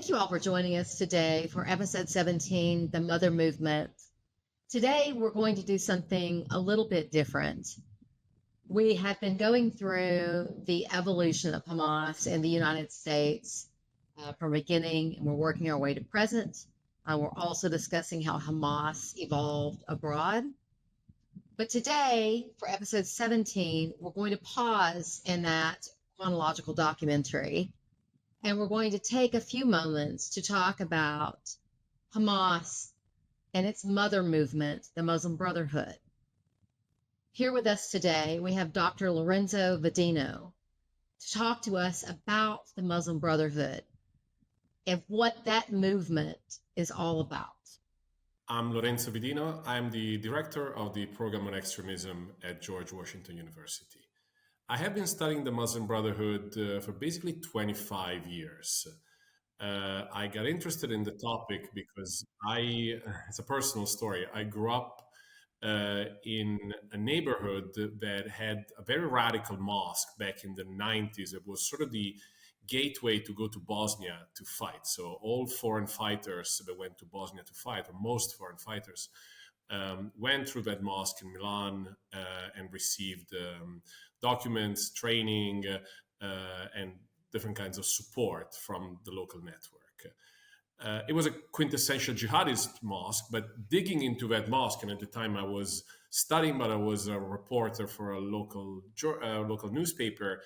Thank you all for joining us today for episode 17, The Mother Movement. Today, we're going to do something a little bit different. We have been going through the evolution of Hamas in the United States from beginning, and we're working our way to present. We're also discussing how Hamas evolved abroad. But today, for episode 17, we're going to pause in that chronological documentary, and we're going to take a few moments to talk about Hamas and its mother movement, the Muslim Brotherhood. Here with us today, we have Dr. Lorenzo Vidino to talk to us about the Muslim Brotherhood and what that movement is all about. I'm Lorenzo Vidino. I'm the director of the program on extremism at George Washington University. I have been studying the Muslim Brotherhood for basically 25 years. I got interested in the topic because it's a personal story. I grew up in a neighborhood that had a very radical mosque back in the 90s. It was sort of the gateway to go to Bosnia to fight. So all foreign fighters that went to Bosnia to fight, or most foreign fighters, went through that mosque in Milan and received documents, training, and different kinds of support from the local network. It was a quintessential jihadist mosque, but digging into that mosque, and at the time I was studying, but I was a reporter for a local newspaper,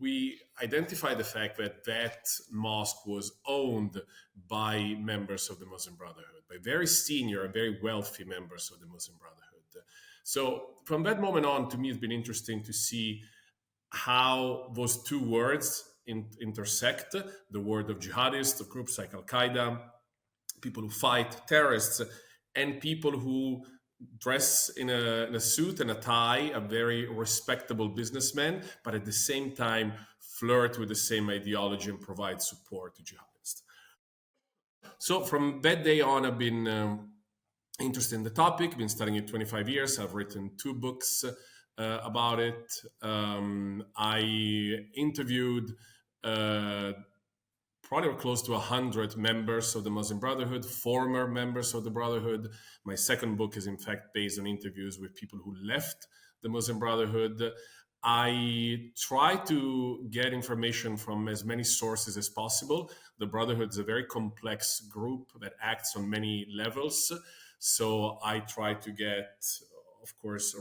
we identified the fact that that mosque was owned by members of the Muslim Brotherhood, by very senior and very wealthy members of the Muslim Brotherhood. So from that moment on, to me, it's been interesting to see how those two words intersect, the word of jihadists, of groups like Al-Qaeda, people who fight terrorists, and people who dress in a suit and a tie, a very respectable businessman, but at the same time flirt with the same ideology and provide support to jihadists. So from that day on, I've been interested in the topic, been studying it 25 years. I've written 2 books about it. I interviewed probably close to 100 members of the Muslim Brotherhood, former members of the Brotherhood. My second book is in fact based on interviews with people who left the Muslim Brotherhood. I try to get information from as many sources as possible. The Brotherhood is a very complex group that acts on many levels. So I try to get, of course,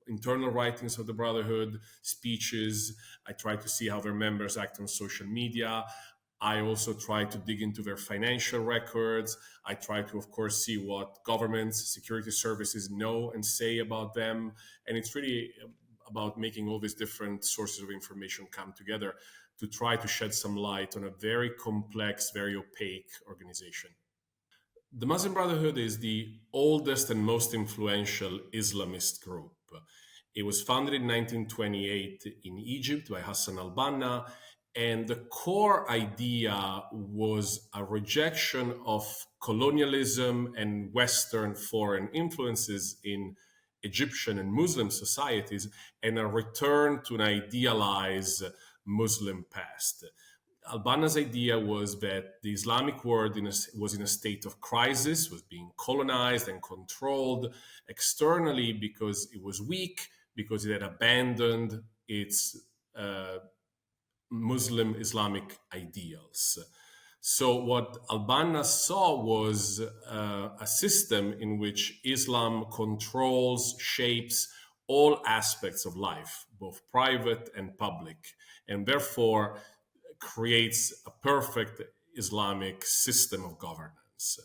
internal writings of the Brotherhood, speeches. I try to see how their members act on social media. I also try to dig into their financial records. I try to, of course, see what governments, security services know and say about them. And it's really about making all these different sources of information come together to try to shed some light on a very complex, very opaque organization. The Muslim Brotherhood is the oldest and most influential Islamist group. It was founded in 1928 in Egypt by Hassan al-Banna, and the core idea was a rejection of colonialism and Western foreign influences in Egyptian and Muslim societies, and a return to an idealized Muslim past. Al-Banna's idea was that the Islamic world was in a state of crisis, was being colonized and controlled externally because it was weak, because it had abandoned its Muslim Islamic ideals. So what Al-Banna saw was a system in which Islam controls, shapes all aspects of life, both private and public, and therefore creates a perfect Islamic system of governance.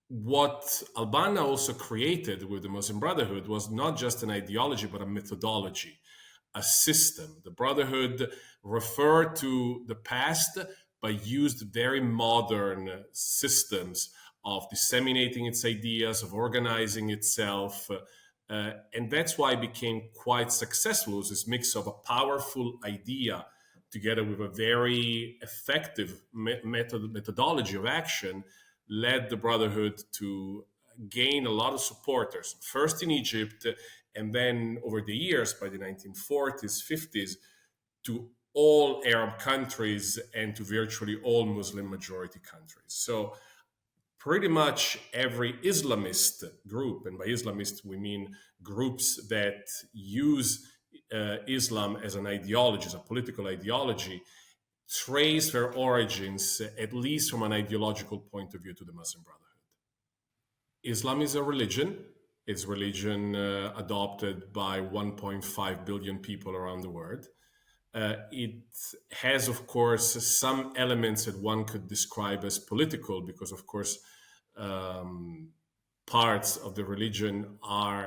What Al-Banna also created with the Muslim Brotherhood was not just an ideology, but a methodology, a system. The Brotherhood referred to the past, but used very modern systems of disseminating its ideas, of organizing itself. And that's why it became quite successful. It was this mix of a powerful idea together with a very effective methodology of action, led the Brotherhood to gain a lot of supporters, first in Egypt, and then over the years, by the 1940s, 50s, to all Arab countries and to virtually all Muslim majority countries. So pretty much every Islamist group, and by Islamist we mean groups that use Islam as an ideology, as a political ideology, trace their origins, at least from an ideological point of view, to the Muslim Brotherhood. Islam is a religion. It's a religion adopted by 1.5 billion people around the world. It has, of course, some elements that one could describe as political, because, of course, parts of the religion are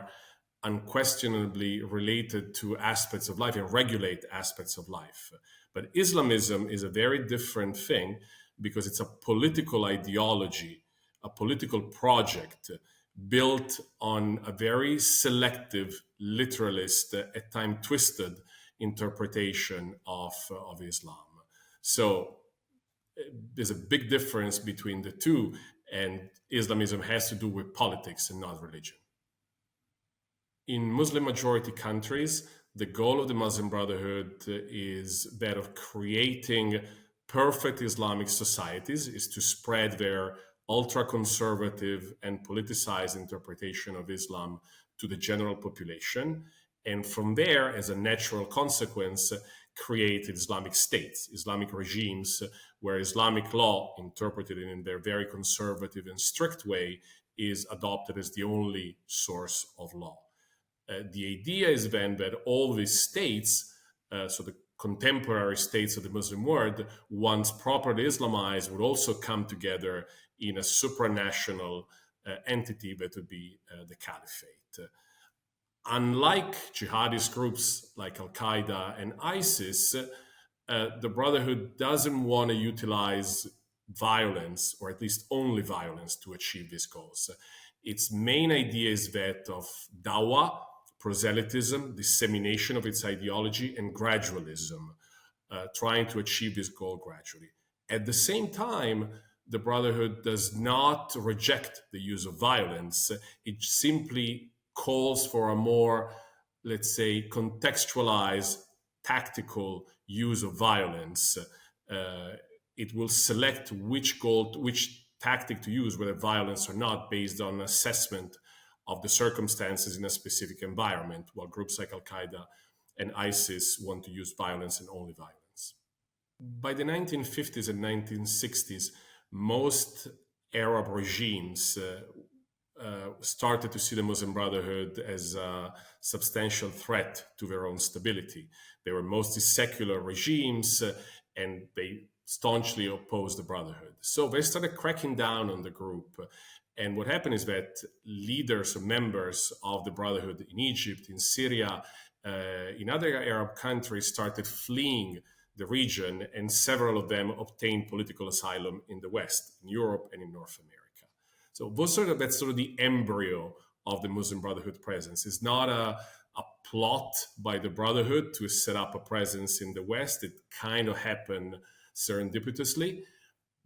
unquestionably related to aspects of life and regulate aspects of life. But Islamism is a very different thing because it's a political ideology, a political project built on a very selective, literalist, at times twisted interpretation of Islam. So there's a big difference between the two, and Islamism has to do with politics and not religion. In Muslim majority countries, the goal of the Muslim Brotherhood is that of creating perfect Islamic societies, is to spread their ultra-conservative and politicized interpretation of Islam to the general population. And from there, as a natural consequence, create Islamic states, Islamic regimes, where Islamic law, interpreted in their very conservative and strict way, is adopted as the only source of law. The idea is then that all these states, so the contemporary states of the Muslim world, once properly Islamized, would also come together in a supranational entity that would be the caliphate. Unlike jihadist groups like Al-Qaeda and ISIS, the Brotherhood doesn't want to utilize violence, or at least only violence, to achieve these goals. Its main idea is that of dawah, proselytism, dissemination of its ideology, and gradualism, trying to achieve this goal gradually. At the same time, the Brotherhood does not reject the use of violence. It simply calls for a more, let's say, contextualized, tactical use of violence. It will select which tactic to use, whether violence or not, based on assessment of the circumstances in a specific environment, while groups like Al-Qaeda and ISIS want to use violence and only violence. By the 1950s and 1960s, most Arab regimes started to see the Muslim Brotherhood as a substantial threat to their own stability. They were mostly secular regimes, and they staunchly opposed the Brotherhood. So they started cracking down on the group. And what happened is that leaders or members of the Brotherhood in Egypt, in Syria, in other Arab countries started fleeing the region, and several of them obtained political asylum in the West, in Europe and in North America. So that's sort of the embryo of the Muslim Brotherhood presence. It's not a plot by the Brotherhood to set up a presence in the West. It kind of happened serendipitously.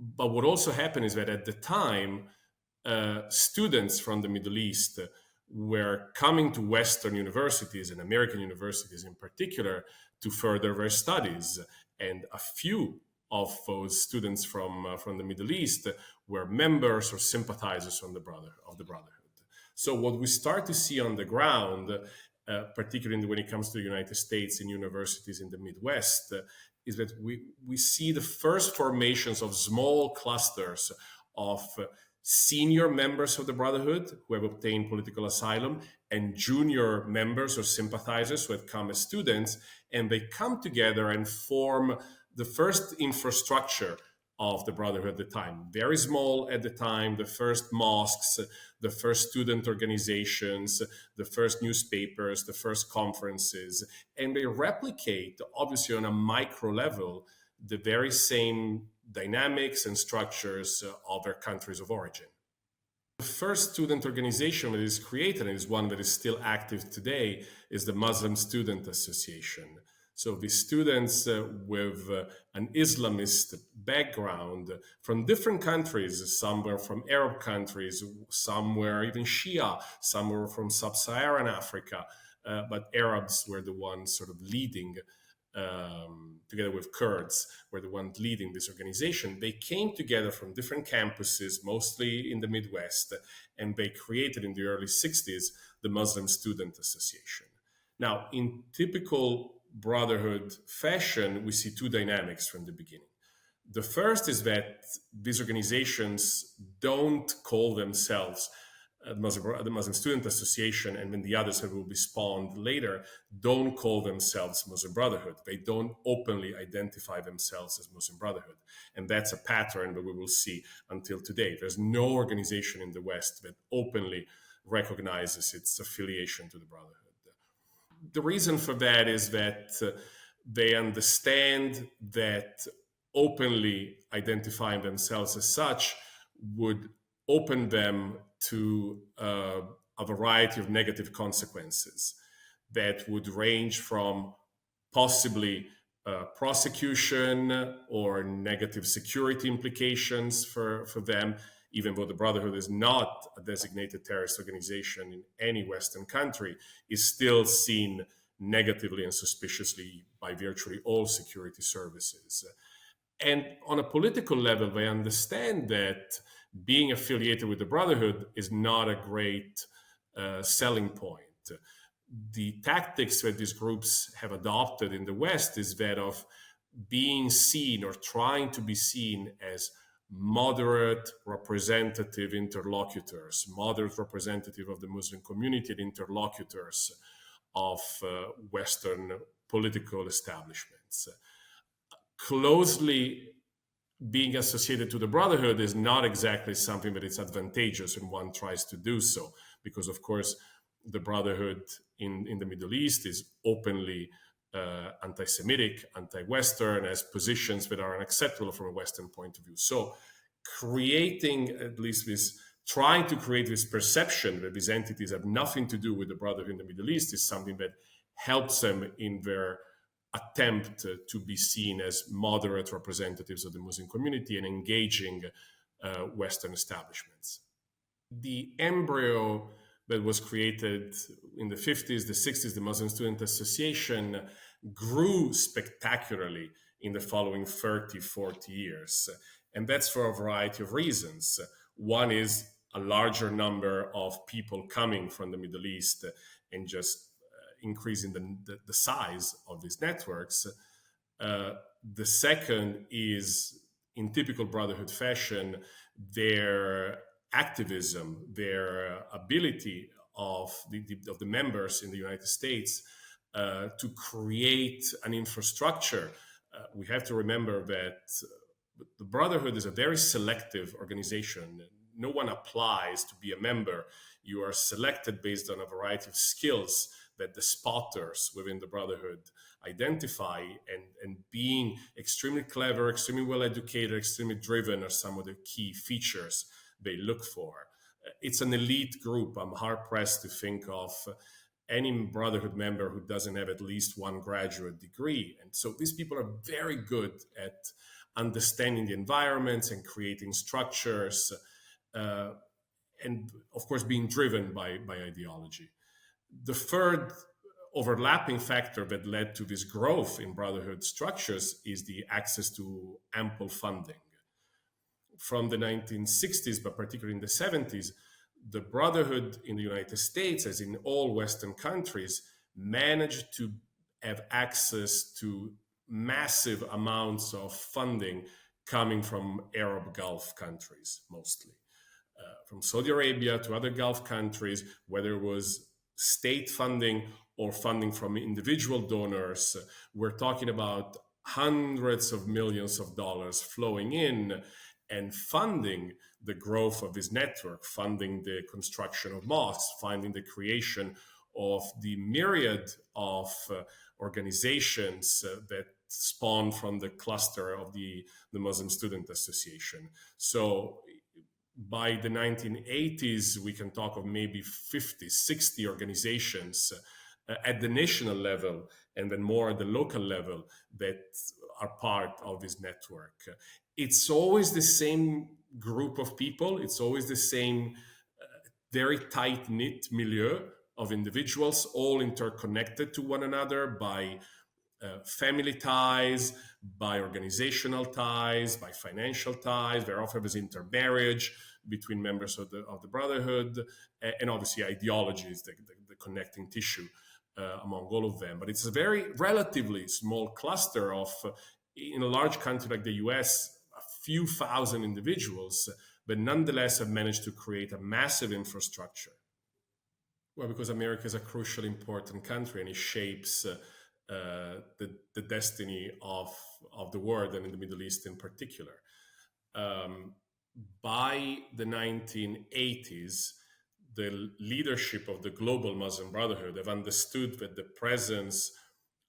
But what also happened is that at the time, students from the Middle East were coming to Western universities, and American universities in particular, to further their studies. And a few of those students from the Middle East were members or sympathizers of the Brotherhood. So what we start to see on the ground, particularly when it comes to the United States in universities in the Midwest, is that we see the first formations of small clusters of senior members of the Brotherhood who have obtained political asylum, and junior members or sympathizers who have come as students, and they come together and form the first infrastructure of the Brotherhood at the time. Very small at the time, the first mosques, the first student organizations, the first newspapers, the first conferences, and they replicate, obviously on a micro level, the very same dynamics and structures of their countries of origin. The first student organization that is created, and is one that is still active today, is the Muslim Student Association. So the students with an Islamist background from different countries, some were from Arab countries, some were even Shia, some were from sub-Saharan Africa, but Arabs were the ones sort of leading together with Kurds, were the ones leading this organization. They came together from different campuses, mostly in the Midwest, and they created in the early 60s the Muslim Student Association. Now, in typical Brotherhood fashion, we see two dynamics from the beginning. The first is that these organizations don't call themselves the Muslim Student Association, and then the others that will be spawned later, don't call themselves Muslim Brotherhood. They don't openly identify themselves as Muslim Brotherhood. And that's a pattern that we will see until today. There's no organization in the West that openly recognizes its affiliation to the Brotherhood. The reason for that is that they understand that openly identifying themselves as such would open them to a variety of negative consequences that would range from possibly prosecution or negative security implications for them, even though the Brotherhood is not a designated terrorist organization in any Western country, is still seen negatively and suspiciously by virtually all security services. And on a political level, they understand that being affiliated with the Brotherhood is not a great selling point. The tactics that these groups have adopted in the West is that of being seen or trying to be seen as moderate representative interlocutors, moderate representative of the Muslim community and interlocutors of Western political establishments. Closely being associated to the Brotherhood is not exactly something that is advantageous when one tries to do so, because of course the Brotherhood in the Middle East is openly anti-Semitic, anti-Western, has positions that are unacceptable from a Western point of view. So creating at least this, trying to create this perception that these entities have nothing to do with the Brotherhood in the Middle East is something that helps them in their attempt to be seen as moderate representatives of the Muslim community and engaging Western establishments. The embryo that was created in the 50s, the 60s, the Muslim Student Association, grew spectacularly in the following 30, 40 years. And that's for a variety of reasons. One is a larger number of people coming from the Middle East and just increasing the size of these networks. The second is, in typical Brotherhood fashion, their activism, their ability of the members in the United States to create an infrastructure. We have to remember that the Brotherhood is a very selective organization. No one applies to be a member. You are selected based on a variety of skills that the spotters within the Brotherhood identify, and being extremely clever, extremely well educated, extremely driven are some of the key features they look for. It's an elite group. I'm hard pressed to think of any Brotherhood member who doesn't have at least one graduate degree. And so these people are very good at understanding the environments and creating structures, and of course being driven by ideology. The third overlapping factor that led to this growth in Brotherhood structures is the access to ample funding. From the 1960s, but particularly in the 70s, the Brotherhood in the United States, as in all Western countries, managed to have access to massive amounts of funding coming from Arab Gulf countries, mostly. From Saudi Arabia to other Gulf countries, whether it was state funding or funding from individual donors, we're talking about hundreds of millions of dollars flowing in and funding the growth of this network, funding the construction of mosques, funding the creation of the myriad of organizations that spawned from the cluster of the Muslim Student Association. So by the 1980s, we can talk of maybe 50, 60 organizations at the national level, and then more at the local level, that are part of this network. It's always the same group of people. It's always the same very tight-knit milieu of individuals, all interconnected to one another by family ties, by organizational ties, by financial ties. Very often there's intermarriage between members of the Brotherhood, and obviously ideology is the connecting tissue among all of them. But it's a very relatively small cluster of, in a large country like the US, a few thousand individuals, but nonetheless have managed to create a massive infrastructure. Well, because America is a crucially important country and it shapes the destiny of the world and in the Middle East in particular. By the 1980s, the leadership of the global Muslim Brotherhood have understood that the presence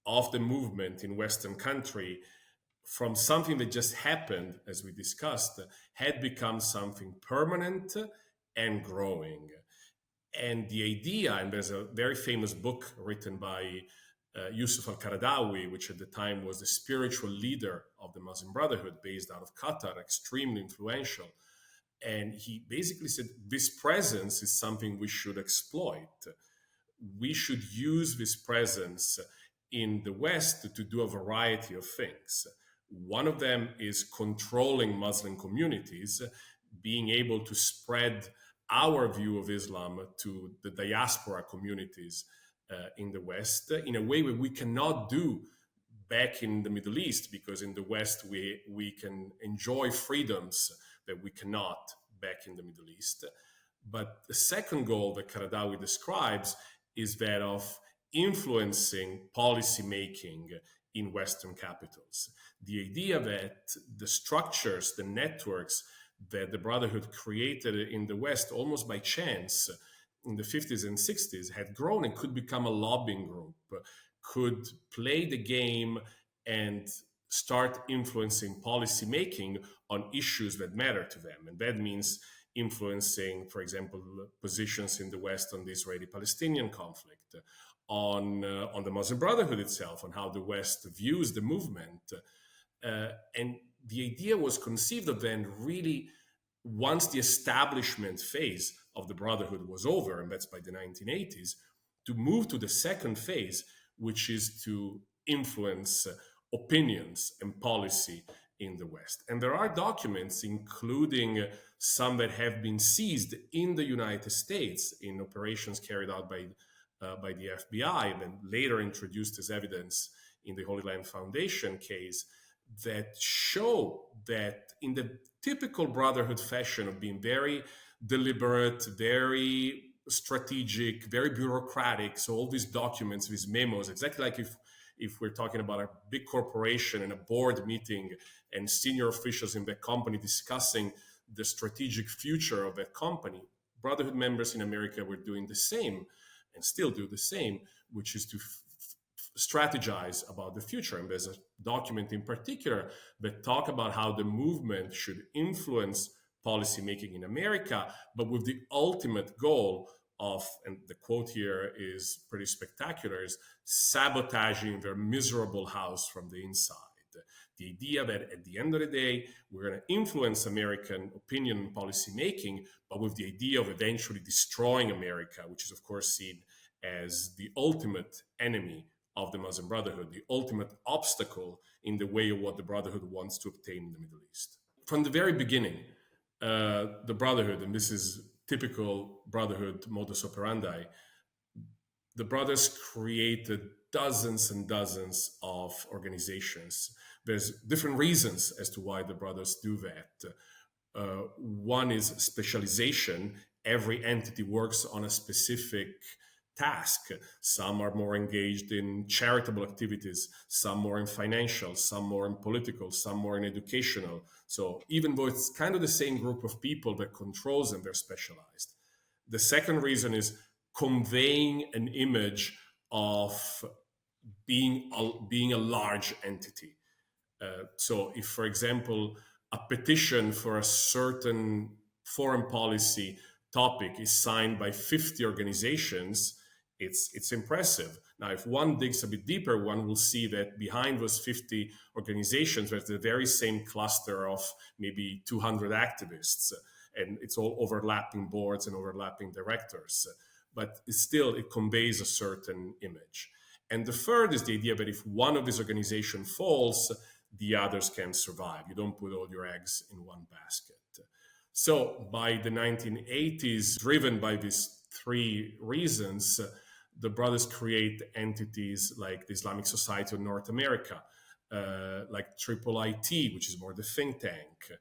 of the movement in Western country, from something that just happened, as we discussed, had become something permanent and growing. And the idea, and there's a very famous book written by Yusuf al-Qaradawi, which at the time was the spiritual leader of the Muslim Brotherhood based out of Qatar, extremely influential. And he basically said, this presence is something we should exploit. We should use this presence in the West to do a variety of things. One of them is controlling Muslim communities, being able to spread our view of Islam to the diaspora communities in the West in a way that we cannot do back in the Middle East, because in the West we can enjoy freedoms that we cannot back in the Middle East. But the second goal that Qaradawi describes is that of influencing policy making in Western capitals. The idea that the structures, the networks that the Brotherhood created in the West almost by chance in the 50s and 60s had grown and could become a lobbying group, could play the game and start influencing policy making on issues that matter to them. And that means influencing, for example, positions in the West on the Israeli-Palestinian conflict, on the Muslim Brotherhood itself, on how the West views the movement. And the idea was conceived of then really once the establishment phase of the Brotherhood was over, and that's by the 1980s, to move to the second phase, which is to influence opinions and policy in the West. And there are documents, including some that have been seized in the United States in operations carried out by the FBI and then later introduced as evidence in the Holy Land Foundation case, that show that in the typical Brotherhood fashion of being very deliberate, very strategic, very bureaucratic, so all these documents, these memos, exactly like if we're talking about a big corporation and a board meeting and senior officials in that company discussing the strategic future of that company, Brotherhood members in America were doing the same and still do the same, which is to strategize about the future. And there's a document in particular that talk about how the movement should influence policy making in America, but with the ultimate goal of, and the quote here is pretty spectacular, is sabotaging their miserable house from the inside. The idea that at the end of the day, we're going to influence American opinion and policy making, but with the idea of eventually destroying America, which is of course seen as the ultimate enemy of the Muslim Brotherhood, the ultimate obstacle in the way of what the Brotherhood wants to obtain in the Middle East. From the very beginning, the Brotherhood, and this is typical Brotherhood modus operandi, the brothers created dozens and dozens of organizations. There's different reasons as to why the brothers do that. One is specialization. Every entity works on a specific task. Some are more engaged in charitable activities, some more in financial, some more in political, some more in educational. So even though it's kind of the same group of people that controls them, they're specialized. The second reason is conveying an image of being a large entity. So if, for example, a petition for a certain foreign policy topic is signed by 50 organizations, it's impressive. Now, if one digs a bit deeper, one will see that behind those 50 organizations, there's the very same cluster of maybe 200 activists, and it's all overlapping boards and overlapping directors. But still, it conveys a certain image. And the third is the idea that if one of these organizations falls, the others can survive. You don't put all your eggs in one basket. So by the 1980s, driven by these three reasons, the brothers create entities like the Islamic Society of North America, like Triple IT, which is more the think tank,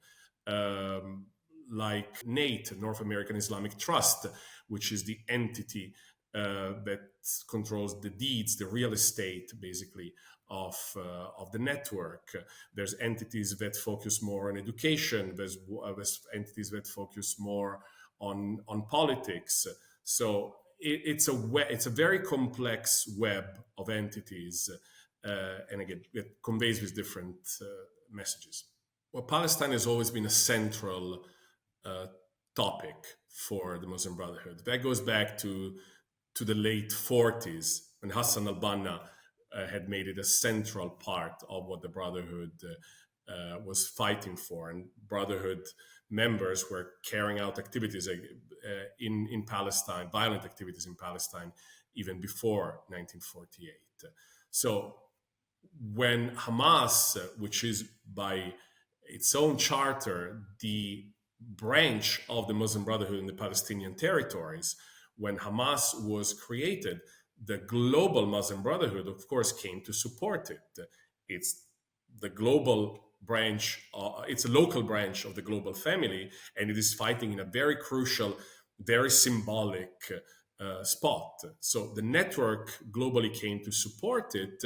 like NATE, North American Islamic Trust, which is the entity that controls the deeds, the real estate, basically, of the network. There's entities that focus more on education. There's entities that focus more on politics. So it's a very complex web of entities, and again, it conveys with different messages. Well, Palestine has always been a central topic for the Muslim Brotherhood. That goes back to the late 40s when Hassan al-Banna had made it a central part of what the Brotherhood was fighting for. And Brotherhood members were carrying out activities in Palestine, violent activities in Palestine, even before 1948. So when Hamas, which is by its own charter the branch of the Muslim Brotherhood in the Palestinian territories, when Hamas was created, the global Muslim Brotherhood, of course, came to support it. It's the global branch, it's a local branch of the global family, and it is fighting in a very crucial, very symbolic spot. So the network globally came to support it,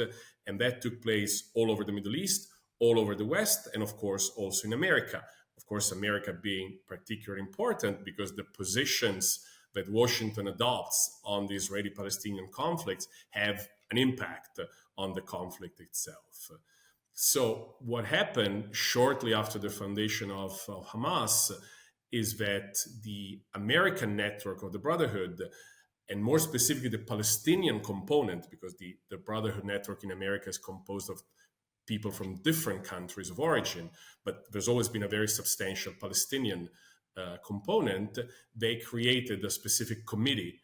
and that took place all over the Middle East, all over the West, and of course also in America. Of course, America being particularly important because the positions that Washington adopts on the Israeli-Palestinian conflicts have an impact on the conflict itself. So what happened shortly after the foundation of Hamas is that the American network of the Brotherhood, and more specifically the Palestinian component, because the Brotherhood network in America is composed of people from different countries of origin, but there's always been a very substantial Palestinian component. They created a specific committee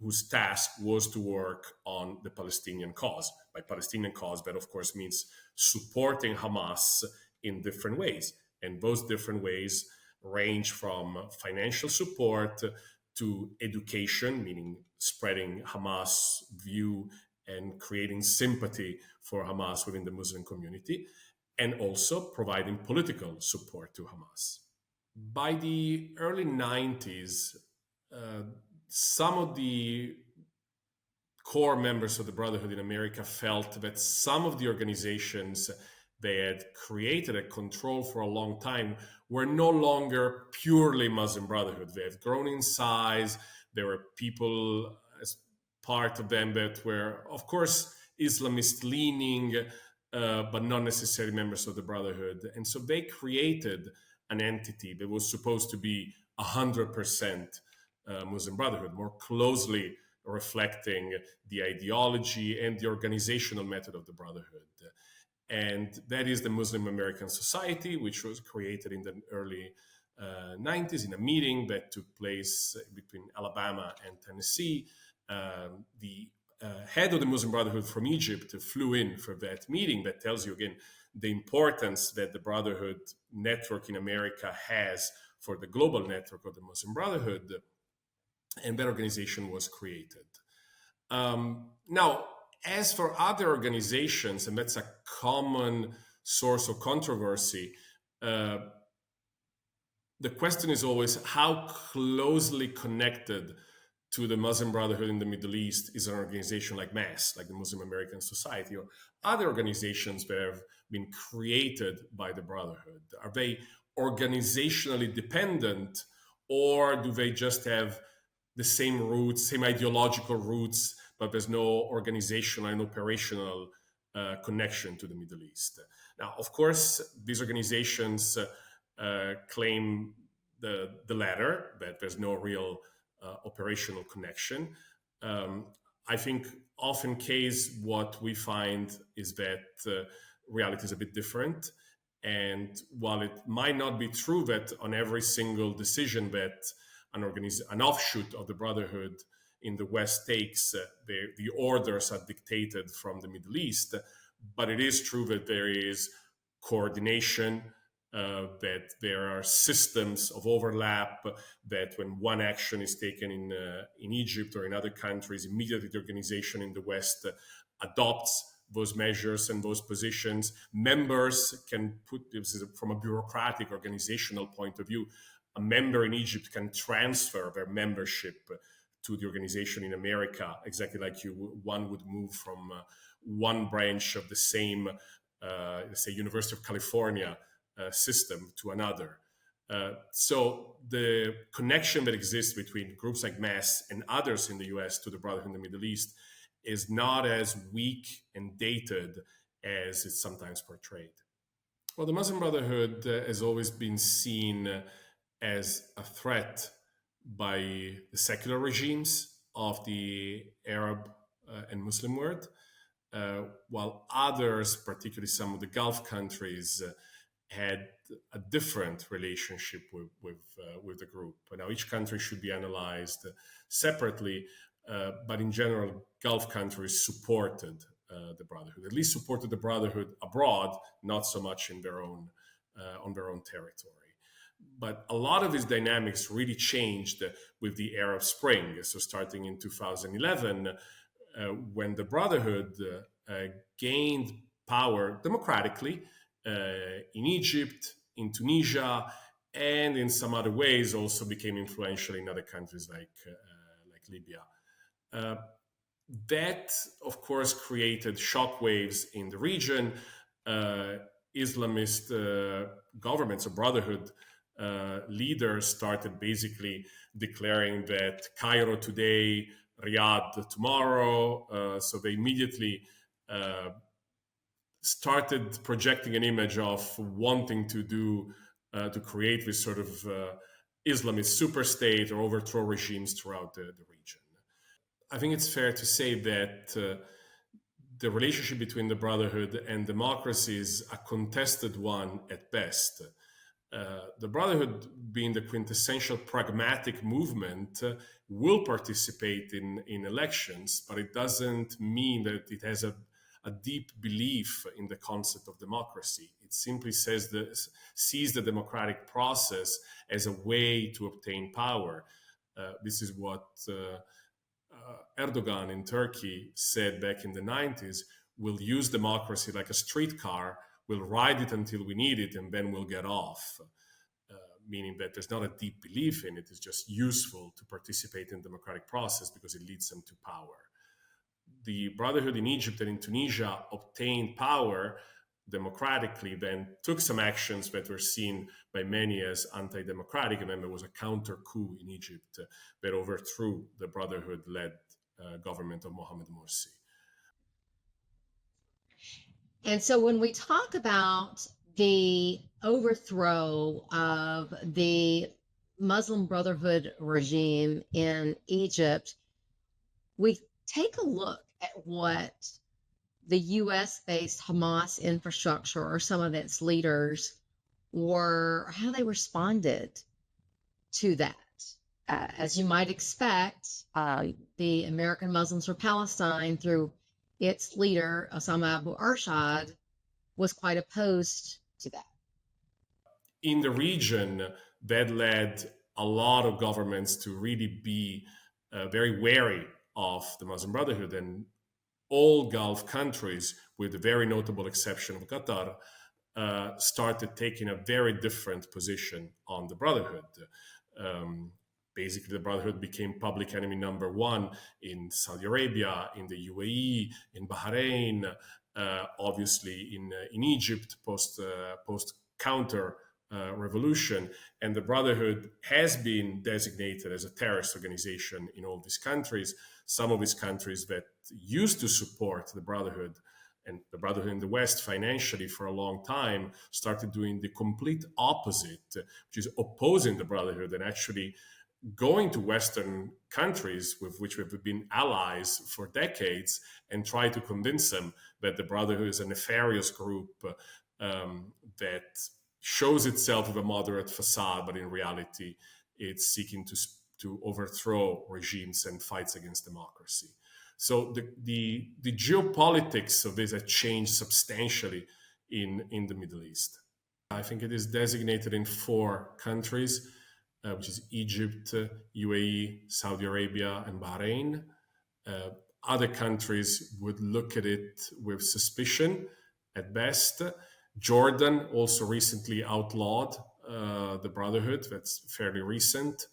whose task was to work on the Palestinian cause. By Palestinian cause, that of course means supporting Hamas in different ways. And those different ways range from financial support to education, meaning spreading Hamas view and creating sympathy for Hamas within the Muslim community, and also providing political support to Hamas. By the early 90s, some of the core members of the Brotherhood in America felt that some of the organizations they had created and controlled for a long time were no longer purely Muslim Brotherhood. They had grown in size. There were people as part of them that were, of course, Islamist leaning, but not necessarily members of the Brotherhood. And so they created an entity that was supposed to be 100% Muslim Brotherhood, more closely reflecting the ideology and the organizational method of the Brotherhood. And that is the Muslim American Society, which was created in the early 90s in a meeting that took place between Alabama and Tennessee. The head of the Muslim Brotherhood from Egypt flew in for that meeting. That tells you, again, the importance that the Brotherhood network in America has for the global network of the Muslim Brotherhood. And that organization was created. Now, as for other organizations, and that's a common source of controversy, the question is always how closely connected to the Muslim Brotherhood in the Middle East is an organization like MAS, like the Muslim American Society, or other organizations that have been created by the Brotherhood. Are they organizationally dependent, or do they just have the same roots, same ideological roots, but there's no organizational and operational connection to the Middle East? Now, of course, these organizations claim the latter, that there's no real operational connection. I think often case what we find is that reality is a bit different. And while it might not be true that on every single decision that an offshoot of the Brotherhood in the West takes, the orders are dictated from the Middle East. But it is true that there is coordination, that there are systems of overlap, that when one action is taken in Egypt or in other countries, immediately the organization in the West adopts those measures and those positions. Members can put, this is from a bureaucratic organizational point of view, a member in Egypt can transfer their membership to the organization in America, exactly like one would move from one branch of the same, say, University of California system to another. So the connection that exists between groups like MAS and others in the US to the Brotherhood in the Middle East is not as weak and dated as it's sometimes portrayed. Well, the Muslim Brotherhood has always been seen as a threat by the secular regimes of the Arab and Muslim world, while others, particularly some of the Gulf countries, had a different relationship with the group. Now, each country should be analyzed separately, but in general, Gulf countries supported the Brotherhood, at least supported the Brotherhood abroad, not so much in their own on their own territory. But a lot of these dynamics really changed with the Arab Spring. So starting in 2011, when the Brotherhood gained power democratically in Egypt, in Tunisia, and in some other ways also became influential in other countries like Libya. That, of course, created shockwaves in the region. Islamist governments or Brotherhood leaders started basically declaring that Cairo today, Riyadh tomorrow. So they immediately started projecting an image of wanting to create this sort of Islamist superstate or overthrow regimes throughout the region. I think it's fair to say that the relationship between the Brotherhood and democracy is a contested one at best. The Brotherhood, being the quintessential pragmatic movement, will participate in elections, but it doesn't mean that it has a deep belief in the concept of democracy. It simply sees the democratic process as a way to obtain power. This is what Erdogan in Turkey said back in the 90s. We'll use democracy like a streetcar, we'll ride it until we need it, and then we'll get off. Meaning that there's not a deep belief in it, it's just useful to participate in the democratic process because it leads them to power. The Brotherhood in Egypt and in Tunisia obtained power democratically, then took some actions that were seen by many as anti-democratic. And then there was a counter coup in Egypt that overthrew the Brotherhood-led government of Mohamed Morsi. And so when we talk about the overthrow of the Muslim Brotherhood regime in Egypt, we take a look at what the US-based Hamas infrastructure or some of its leaders were, how they responded to that. As you might expect, the American Muslims for Palestine, through its leader, Osama Abu Arshad, was quite opposed to that. In the region, that led a lot of governments to really be very wary of the Muslim Brotherhood, and all Gulf countries, with the very notable exception of Qatar, started taking a very different position on the Brotherhood. Basically, the Brotherhood became public enemy number one in Saudi Arabia, in the UAE, in Bahrain, obviously in Egypt post counter revolution. And the Brotherhood has been designated as a terrorist organization in all these countries. Some of these countries that used to support the Brotherhood and the Brotherhood in the West financially for a long time started doing the complete opposite, which is opposing the Brotherhood and actually going to Western countries with which we've been allies for decades and try to convince them that the Brotherhood is a nefarious group that shows itself with a moderate facade, but in reality, it's seeking to to overthrow regimes and fights against democracy. So the geopolitics of this has changed substantially in the Middle East. I think it is designated in 4 countries, which is Egypt, UAE, Saudi Arabia, and Bahrain. Other countries would look at it with suspicion at best. Jordan also recently outlawed the Brotherhood. That's fairly recent.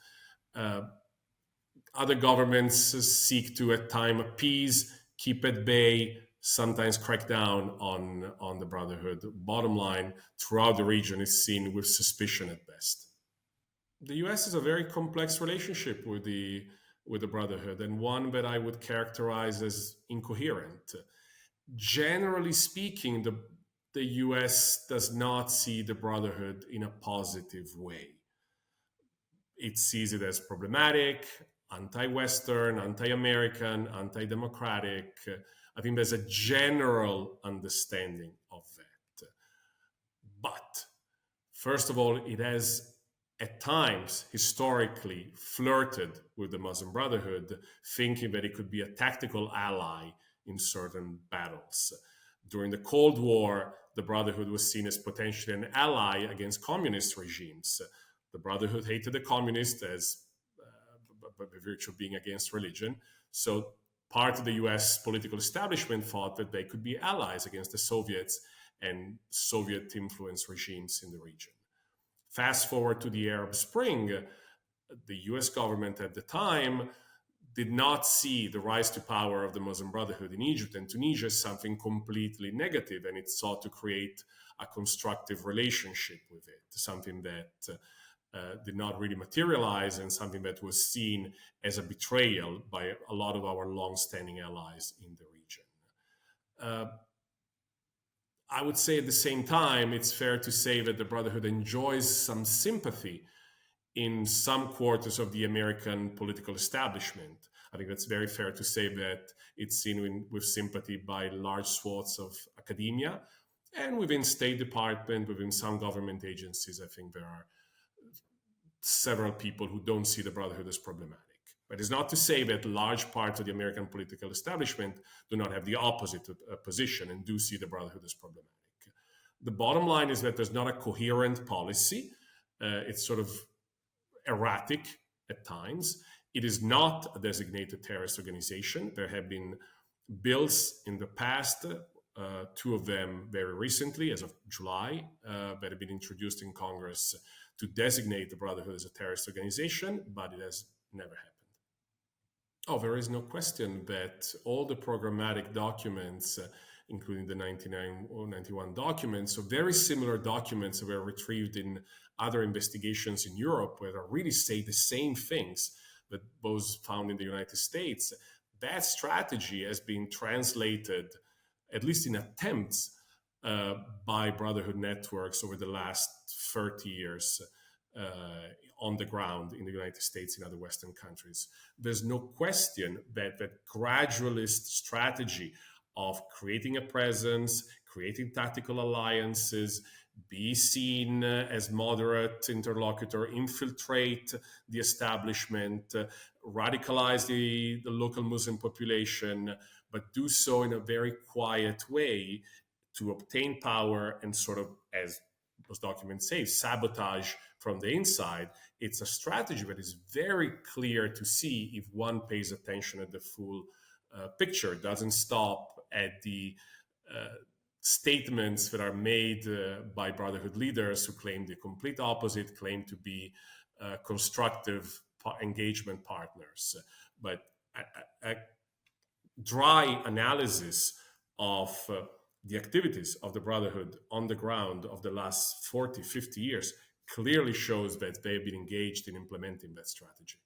Other governments seek to, at times, appease, keep at bay, sometimes crack down on the Brotherhood. Bottom line, throughout the region is seen with suspicion at best. The US has a very complex relationship with the Brotherhood, and one that I would characterize as incoherent. Generally speaking, the US does not see the Brotherhood in a positive way. It sees it as problematic, anti-Western, anti-American, anti-democratic. I think there's a general understanding of that. But first of all, it has at times historically flirted with the Muslim Brotherhood, thinking that it could be a tactical ally in certain battles. During the Cold War, the Brotherhood was seen as potentially an ally against communist regimes. The Brotherhood hated the communists by virtue of being against religion. So part of the US political establishment thought that they could be allies against the Soviets and Soviet-influenced regimes in the region. Fast forward to the Arab Spring, the US government at the time did not see the rise to power of the Muslim Brotherhood in Egypt and Tunisia as something completely negative, and it sought to create a constructive relationship with it, something that did not really materialize and something that was seen as a betrayal by a lot of our long-standing allies in the region. I would say at the same time, it's fair to say that the Brotherhood enjoys some sympathy in some quarters of the American political establishment. I think that's very fair to say that it's seen with sympathy by large swaths of academia and within State Department, within some government agencies. I think there are several people who don't see the Brotherhood as problematic. But it's not to say that large parts of the American political establishment do not have the opposite position and do see the Brotherhood as problematic. The bottom line is that there's not a coherent policy. It's sort of erratic at times. It is not a designated terrorist organization. There have been bills in the past, 2 of them very recently, as of July, that have been introduced in Congress to designate the Brotherhood as a terrorist organization, but it has never happened. Oh, there is no question that all the programmatic documents, including the 99 or 91 documents, so very similar documents that were retrieved in other investigations in Europe, where they really say the same things that those found in the United States. That strategy has been translated, at least in attempts, by Brotherhood networks over the last 30 years on the ground in the United States and other Western countries. There's no question that that gradualist strategy of creating a presence, creating tactical alliances, be seen as moderate interlocutor, infiltrate the establishment, radicalize the local Muslim population, but do so in a very quiet way to obtain power and sort of, as those documents say, sabotage from the inside. It's a strategy that is very clear to see if one pays attention at the full picture. It doesn't stop at the statements that are made by Brotherhood leaders who claim the complete opposite, claim to be constructive engagement partners. But a dry analysis of the activities of the Brotherhood on the ground of the last 40, 50 years clearly shows that they've been engaged in implementing that strategy.